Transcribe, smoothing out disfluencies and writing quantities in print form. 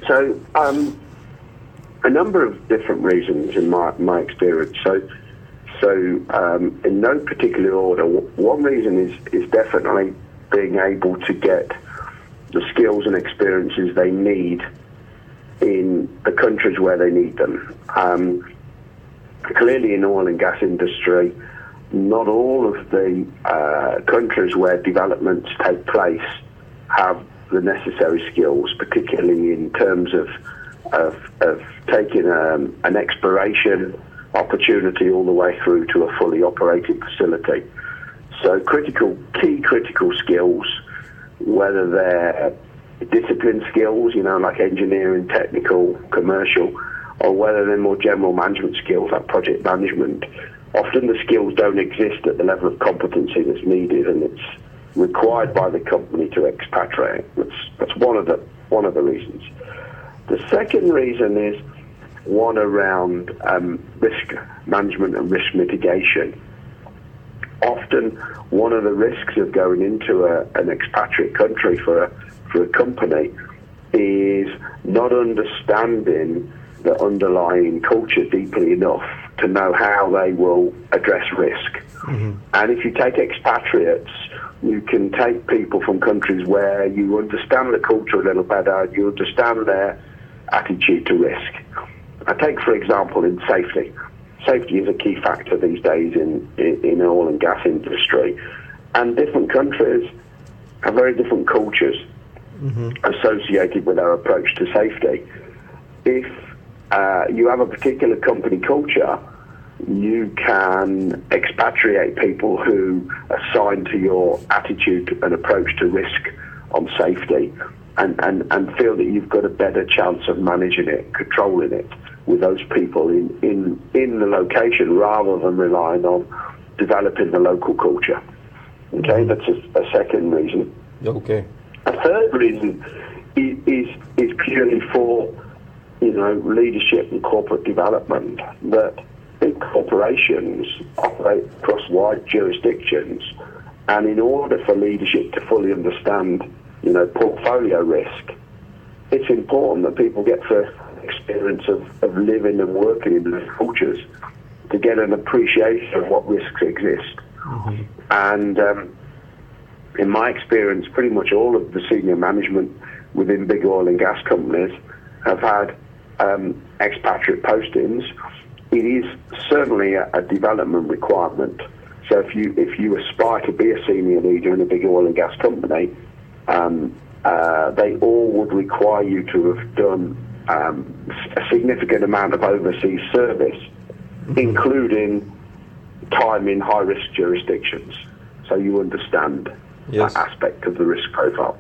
So, a number of different reasons in my experience. So in no particular order, one reason is definitely being able to get the skills and experiences they need in the countries where they need them. Clearly, in oil and gas industry, not all of the countries where developments take place have the necessary skills, particularly in terms of taking an exploration opportunity all the way through to a fully operating facility. So key critical skills, whether they're discipline skills, like engineering, technical, commercial, or whether they're more general management skills like project management, often the skills don't exist at the level of competency that's needed, and it's required by the company to expatriate. That's one of the reasons. The second reason is one around risk management and risk mitigation. Often, one of the risks of going into an expatriate country for a company is not understanding the underlying culture deeply enough to know how they will address risk. Mm-hmm. And if you take expatriates, you can take people from countries where you understand the culture a little better, you understand their attitude to risk. I take, for example, in safety. Safety is a key factor these days in oil and gas industry. And different countries have very different cultures associated with our approach to safety. If you have a particular company culture, you can expatriate people who assign to your attitude and approach to risk on safety and feel that you've got a better chance of managing it, controlling it with those people in the location rather than relying on developing the local culture. Okay, that's a second reason. Okay. A third reason is purely for leadership and corporate development, that big corporations operate across wide jurisdictions, and in order for leadership to fully understand, portfolio risk, it's important that people get first experience of living and working in those cultures to get an appreciation of what risks exist. Mm-hmm. And in my experience, pretty much all of the senior management within big oil and gas companies have had expatriate postings. It is certainly a development requirement. So if you aspire to be a senior leader in a big oil and gas company, they all would require you to have done a significant amount of overseas service, including time in high-risk jurisdictions, so you understand that aspect of the risk profile.